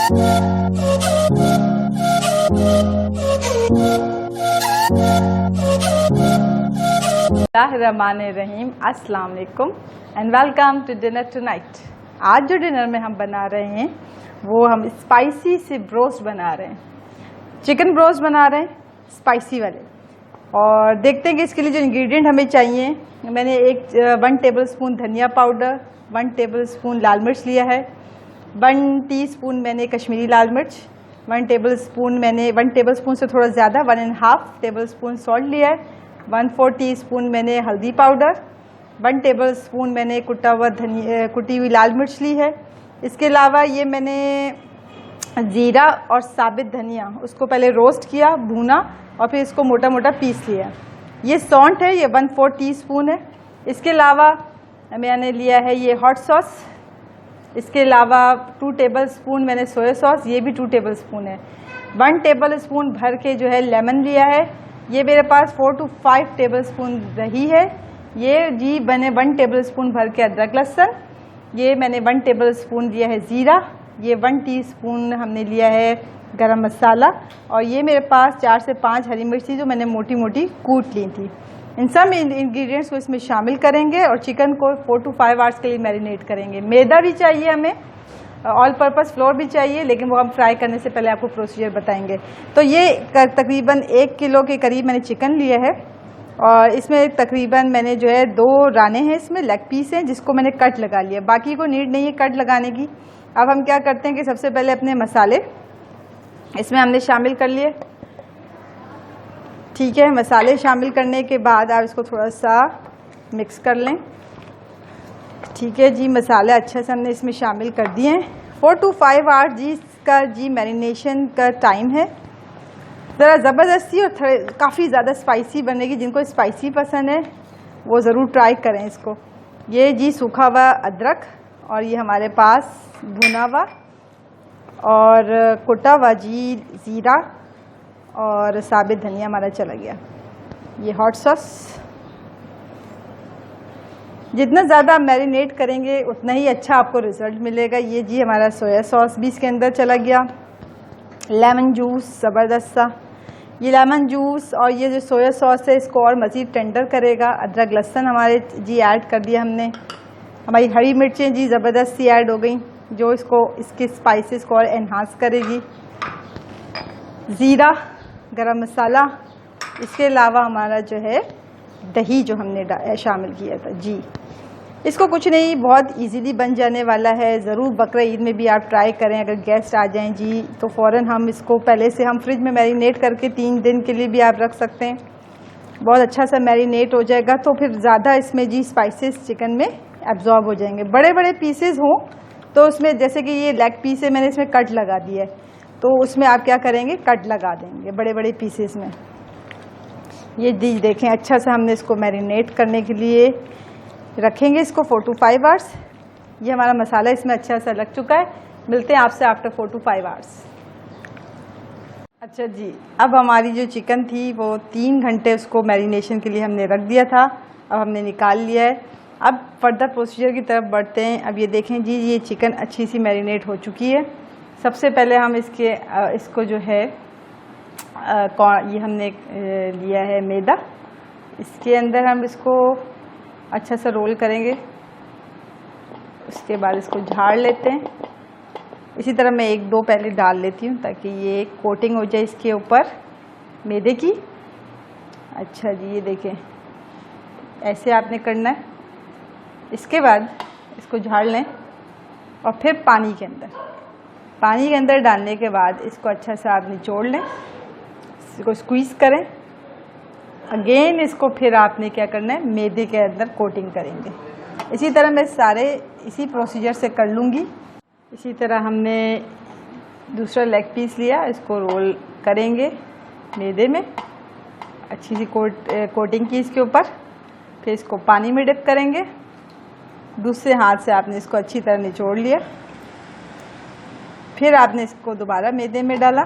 Bismillahirrahmanirrahim, अस्सलाम वालेकुम and welcome to dinner tonight. आज जो डिनर में हम बना रहे हैं वो हम स्पाइसी से ब्रोस्ट बना रहे हैं, चिकन ब्रोस्ट बना रहे हैं स्पाइसी वाले। और देखते हैं कि इसके लिए जो इंग्रेडिएंट हमें चाहिए। मैंने 1 टेबलस्पून धनिया पाउडर, 1 टेबलस्पून लाल मिर्च लिया है, 1 टीस्पून मैंने कश्मीरी लाल मिर्च, 1 टेबलस्पून से थोड़ा ज़्यादा 1.5 टेबलस्पून सॉल्ट लिया है, 1/4 टीस्पून मैंने हल्दी पाउडर, 1 टेबलस्पून मैंने कुटी हुई लाल मिर्च ली है। इसके अलावा ये मैंने ज़ीरा और साबित धनिया उसको पहले रोस्ट किया, भूना और फिर इसको मोटा मोटा पीस लिया। ये सौंठ है, ये 1/4 टीस्पून है। इसके अलावा मैंने लिया है ये हॉट सॉस। इसके अलावा 2 टेबलस्पून मैंने सोया सॉस, ये भी 2 टेबलस्पून है। 1 टेबलस्पून भर के जो है लेमन लिया है। ये मेरे पास 4 to 5 टेबलस्पून दही है। ये जी मैंने 1 टेबलस्पून भर के अदरक लहसुन, ये मैंने 1 टेबलस्पून लिया है ज़ीरा, ये 1 टीस्पून हमने लिया है गरम मसाला, और ये मेरे पास 4 से 5 हरी मिर्च थी जो मैंने मोटी मोटी कूट ली थी। इन सब इंग्रेडिएंट्स को इसमें शामिल करेंगे और चिकन को 4 to 5 आवर्स के लिए मैरिनेट करेंगे। मैदा भी चाहिए हमें, ऑल पर्पस फ्लोर भी चाहिए, लेकिन वो हम फ्राई करने से पहले आपको प्रोसीजर बताएंगे। तो ये तकरीबन 1 किलो के करीब मैंने चिकन लिया है और इसमें तकरीबन मैंने जो है 2 राने हैं, इसमें लेग पीस हैं जिसको मैंने कट लगा लिया। बाकी को नीड नहीं है कट लगाने की। अब हम क्या करते हैं कि सबसे पहले अपने मसाले इसमें हमने शामिल कर लिए। ठीक है, मसाले शामिल करने के बाद आप इसको थोड़ा सा मिक्स कर लें। ठीक है जी, मसाले अच्छे से हमने इसमें शामिल कर दिए हैं। 4 to 5 आवर्स जी इसका जी मैरिनेशन का टाइम है। ज़रा ज़बरदस्ती और काफ़ी ज़्यादा स्पाइसी बनेगी। जिनको स्पाइसी पसंद है वो ज़रूर ट्राई करें इसको। ये जी सूखा हुआ अदरक और ये हमारे पास भुना हुआ और कुटा हुआ जी ज़ीरा और साबित धनिया हमारा चला गया। ये हॉट सॉस, जितना ज़्यादा मैरिनेट करेंगे उतना ही अच्छा आपको रिज़ल्ट मिलेगा। ये जी हमारा सोया सॉस भी इसके अंदर चला गया। लेमन जूस ज़बरदस्त सा, ये लेमन जूस और ये जो सोया सॉस है इसको और मज़ीद टेंडर करेगा। अदरक लहसुन हमारे जी ऐड कर दिया हमने। हमारी हरी मिर्चें जी ज़बरदस्त सी ऐड हो गई जो इसके स्पाइसेस को और एनहांस करेगी। ज़ीरा, गरम मसाला, इसके अलावा हमारा जो है दही जो हमने शामिल किया था जी। इसको कुछ नहीं, बहुत इजीली बन जाने वाला है। ज़रूर बकरा ईद में भी आप ट्राई करें। अगर गेस्ट आ जाएं जी तो फ़ौरन हम इसको पहले से हम फ्रिज में मैरिनेट करके 3 दिन के लिए भी आप रख सकते हैं। बहुत अच्छा सा मैरिनेट हो जाएगा तो फिर ज़्यादा इसमें जी स्पाइसेस चिकन में एब्जॉर्ब हो जाएंगे। बड़े बड़े पीसेस हों तो उसमें, जैसे कि ये लेग पीस है मैंने इसमें कट लगा दिया है, तो उसमें आप क्या करेंगे कट लगा देंगे बड़े बड़े पीसेस में। ये डिश देखें, अच्छा सा हमने इसको मैरिनेट करने के लिए रखेंगे इसको 4 to 5 आवर्स। ये हमारा मसाला इसमें अच्छा सा लग चुका है। मिलते हैं आपसे आफ्टर 4 to 5 आवर्स। अच्छा जी, अब हमारी जो चिकन थी वो 3 घंटे उसको मैरिनेशन के लिए हमने रख दिया था। अब हमने निकाल लिया है। अब फर्दर प्रोसीजर की तरफ बढ़ते हैं। अब ये देखें जी, ये चिकन अच्छी सी मैरिनेट हो चुकी है। सबसे पहले हम इसको जो है ये हमने लिया है मैदा, इसके अंदर हम इसको अच्छा सा रोल करेंगे। उसके बाद इसको झाड़ लेते हैं। इसी तरह मैं 1-2 पहले डाल लेती हूँ ताकि ये कोटिंग हो जाए इसके ऊपर मैदे की। अच्छा जी, ये देखें ऐसे आपने करना है। इसके बाद इसको झाड़ लें और फिर पानी के अंदर डालने के बाद इसको अच्छा सा आप निचोड़ लें, इसको स्क्वीज़ करें। अगेन इसको फिर आपने क्या करना है, मैदे के अंदर कोटिंग करेंगे। इसी तरह मैं सारे इसी प्रोसीजर से कर लूँगी। इसी तरह हमने दूसरा लेग पीस लिया, इसको रोल करेंगे मैदे में, अच्छी सी कोटिंग की इसके ऊपर। फिर इसको पानी में डिप करेंगे। दूसरे हाथ से आपने इसको अच्छी तरह निचोड़ लिया। फिर आपने इसको दोबारा मैदे में डाला,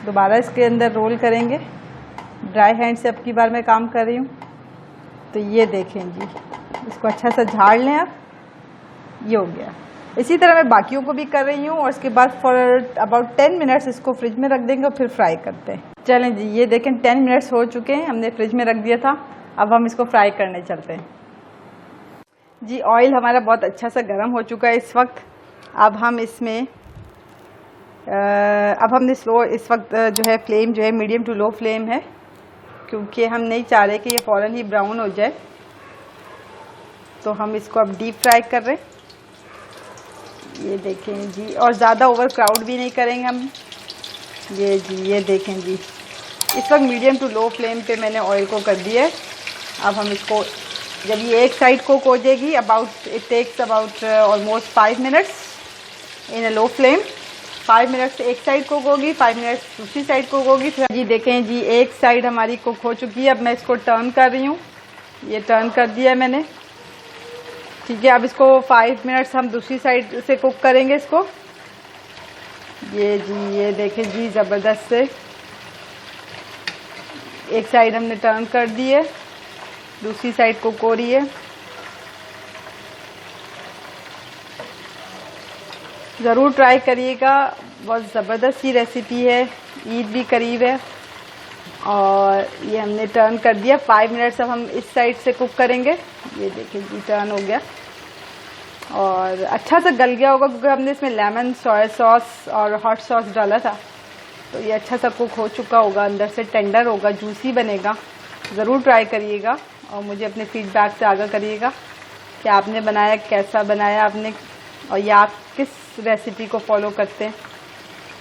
दोबारा इसके अंदर रोल करेंगे। ड्राई हैंड से अब की बार मैं काम कर रही हूँ। तो ये देखें जी, इसको अच्छा सा झाड़ लें आप। ये हो गया। इसी तरह मैं बाकियों को भी कर रही हूँ और इसके बाद फॉर अबाउट 10 मिनट्स इसको फ्रिज में रख देंगे और फिर फ्राई करते हैं। चलें जी, ये देखें 10 मिनट्स हो चुके हैं, हमने फ्रिज में रख दिया था। अब हम इसको फ्राई करने चलते हैं जी। ऑयल हमारा बहुत अच्छा सा गर्म हो चुका है इस वक्त। अब हम इसमें अब हमने स्लो इस वक्त जो है फ्लेम जो है मीडियम टू लो फ्लेम है, क्योंकि हम नहीं चाह रहे कि ये फ़ौरन ही ब्राउन हो जाए। तो हम इसको अब डीप फ्राई कर रहे हैं। ये देखें जी, और ज़्यादा ओवर क्राउड भी नहीं करेंगे हम। ये जी, ये देखें जी, इस वक्त मीडियम टू लो फ्लेम पे मैंने ऑयल को कर दिया है। अब हम इसको, जब ये एक साइड कुक हो जाएगी, it takes about almost 5 minutes in a low flame. 5 minute से एक साइड कुक होगी, 5 मिनट दूसरी साइड कुक होगी। फिर जी देखें जी, एक साइड हमारी कुक हो चुकी है। अब मैं इसको टर्न कर रही हूँ। ये टर्न कर दिया है मैंने, ठीक है। अब इसको 5 मिनट्स हम दूसरी साइड से कुक करेंगे इसको। ये जी, ये देखें जी, ज़बरदस्त से एक साइड हमने टर्न कर दी है, दूसरी साइड कुक हो रही है। ज़रूर ट्राई करिएगा, बहुत ज़बरदस्त सी रेसिपी है। ईद भी करीब है और ये हमने टर्न कर दिया। 5 मिनट्स अब हम इस साइड से कुक करेंगे। ये देखिए जी, टर्न हो गया और अच्छा सा गल गया होगा, क्योंकि हमने इसमें लेमन, सोया सॉस और हॉट सॉस डाला था। तो ये अच्छा सा कुक हो चुका होगा, अंदर से टेंडर होगा, जूसी बनेगा। ज़रूर ट्राई करिएगा और मुझे अपने फीडबैक से आगाह करिएगा कि आपने बनाया, कैसा बनाया आपने, और ये आप किस रेसिपी को फॉलो करते हैं।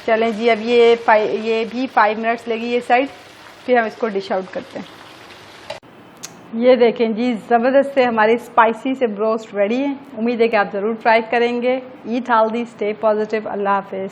चलें जी, अब ये भी 5 मिनट्स लगी ये साइड, फिर हम इसको डिश आउट करते हैं। ये देखें जी, ज़बरदस्त से हमारी स्पाइसी से ब्रोस्ट रेडी है। उम्मीद है कि आप ज़रूर ट्राई करेंगे। Eat healthy, stay positive. अल्लाह हाफिज़।